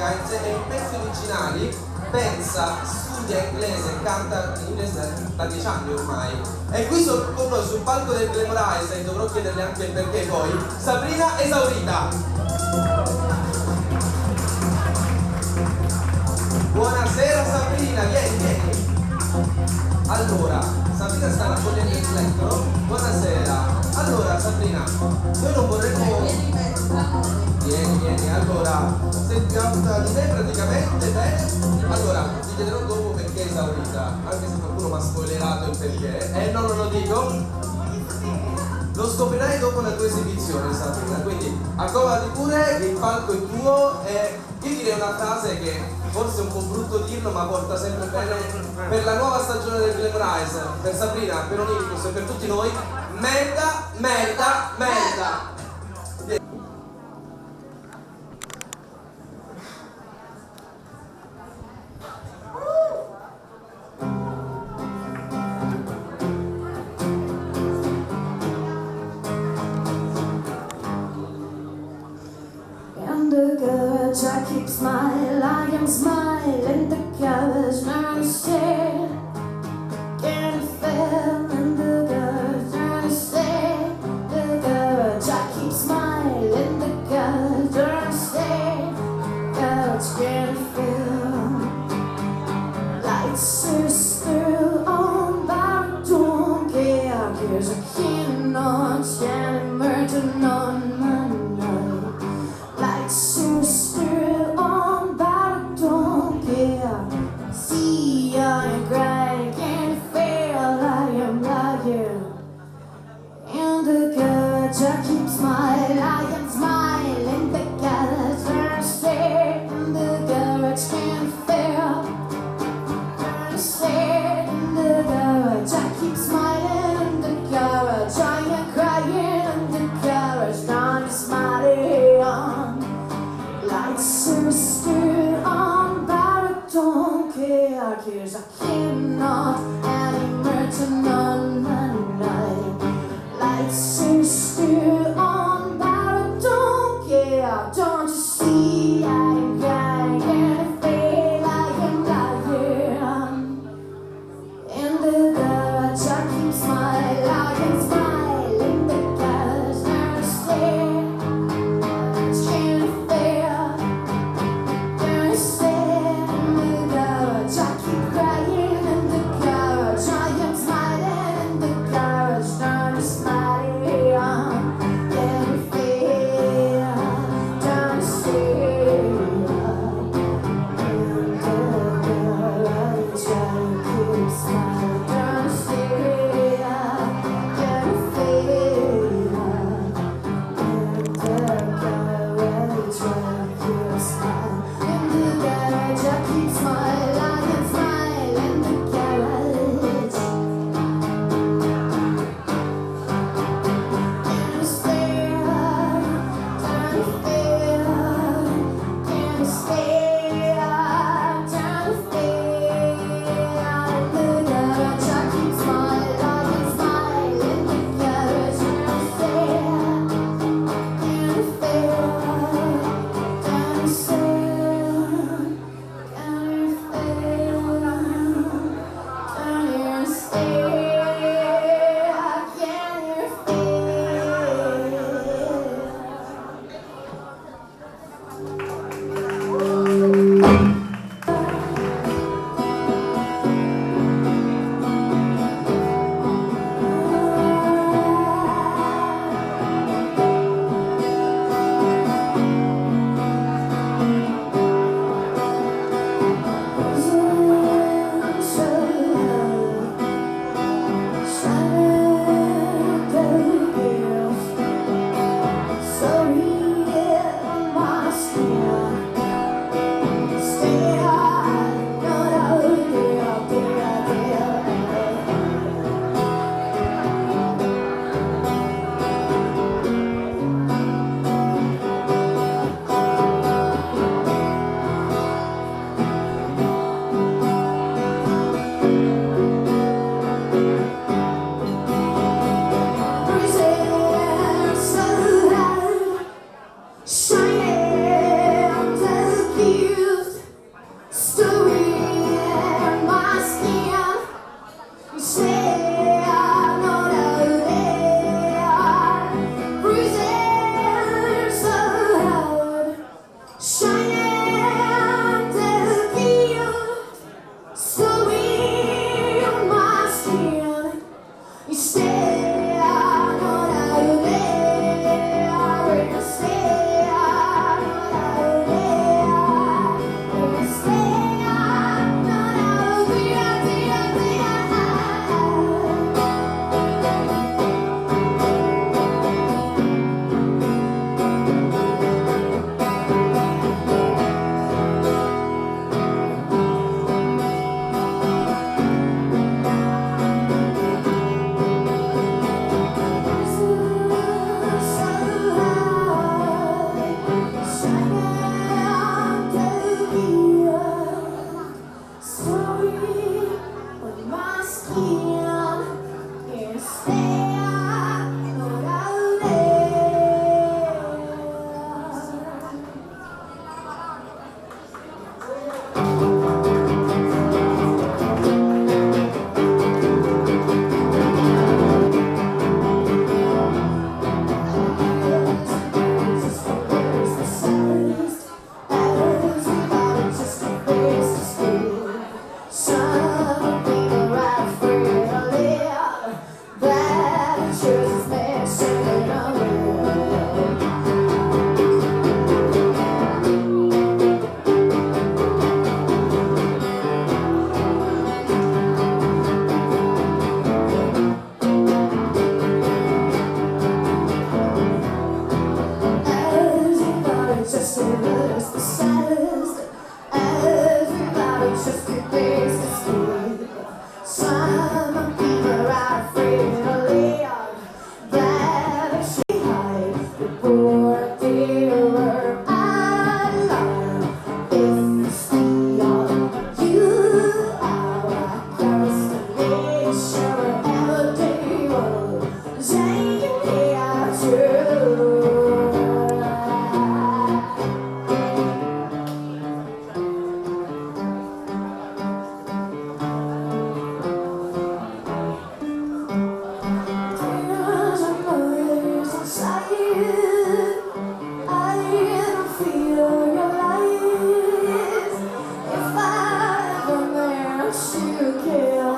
Glamoraize e in pezzi originali pensa, studia inglese, canta in inglese da 10 anni ormai. E qui con noi sul palco del Glamoraize, e dovrò chiederle anche il perché poi, Sabrina esaurita. Buonasera Sabrina, vieni. Allora, Sabrina sta raccogliendo il letto. Buonasera. Allora Sabrina, noi non vorremmo... Vieni, allora, sei più alta di me praticamente, bene? Allora, ti chiederò dopo perché è esaurita, anche se qualcuno mi ha spoilerato il perché. No, non lo dico. Lo scoprirai dopo la tua esibizione, Sabrina, quindi accomodati pure, il palco è tuo e io direi una frase che forse è un po' brutto dirlo ma porta sempre bene per la nuova stagione del Glamoraize, per Sabrina, per Olympus e per tutti noi. Merda, merda, merda! I keep smiling, I am smiling, the colors now stare. Can't feel in the girls now stare. The girls I keep smiling, the colors now stare. Girls can't feel. Lights are still on, but I don't care. 'Cause I cannot stand merging on my night. Lights are still on, but I don't care. See, I am crying, can't feel I am lying. And the girls I keep smiling, I am smiling. The colors are stare, and the girls can't feel. Are stare, and the girls I keep smiling, and the girls I am crying, and the girls not smiling. Lights are still on, but I don't care. 'Cause I cannot anymore turn on my night. Lights are still on, but I don't fear I lie. If we are you, our constellation wherever they were, saying they are true. There's a noise inside you. I don't feel your light. If I ever manage to kill,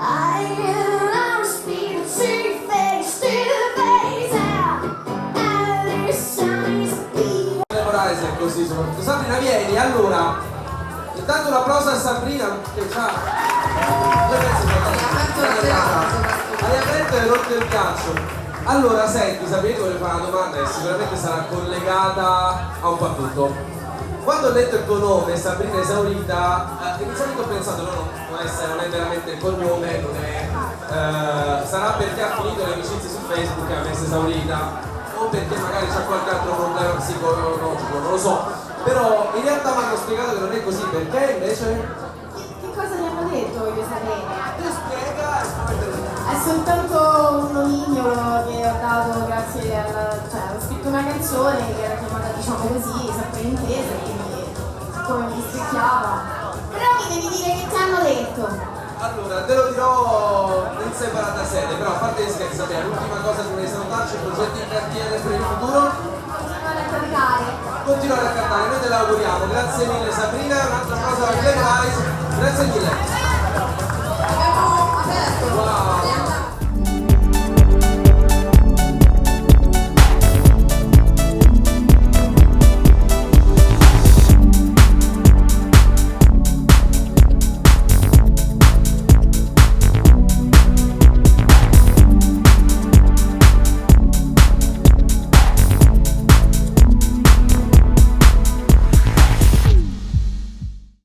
I am speed to face to face. And this time is the Glamoraize è così soprattutto. Sabrina, vieni, allora. Intanto un applauso a Sabrina che c'ha. Hai aperto e rotto il calcio. Allora, senti, Sabrina, voglio fare una domanda e sicuramente sarà collegata a un po' a tutto. Quando ho letto il tuo nome, Sabrina Esaurita, inizialmente ho pensato, no, non è veramente il cognome, non è. Sarà perché ha finito le amicizie su Facebook e ha messo Esaurita, o perché magari c'ha qualche altro problema psicologico, non lo so. Però in realtà mi hanno spiegato che non è così, perché invece? Che cosa gli hanno detto, voglio sapere? Tu spiega e poi te lo dico. È soltanto un nomignolo che ho dato grazie alla. Cioè, ho scritto una canzone che era chiamata, diciamo così, sempre in inglese, quindi come mi rispecchiava. Però mi devi dire che ti hanno detto. Allora, te lo dirò in separata sede, però a parte gli scherzi, Sabrina, l'ultima cosa che vorrei salutarci, progetti in cantiere per il futuro? Continuare a cantare. Continuare a cantare, noi te l'auguriamo, grazie mille Sabrina, un'altra cosa a Glamoraize, grazie mille.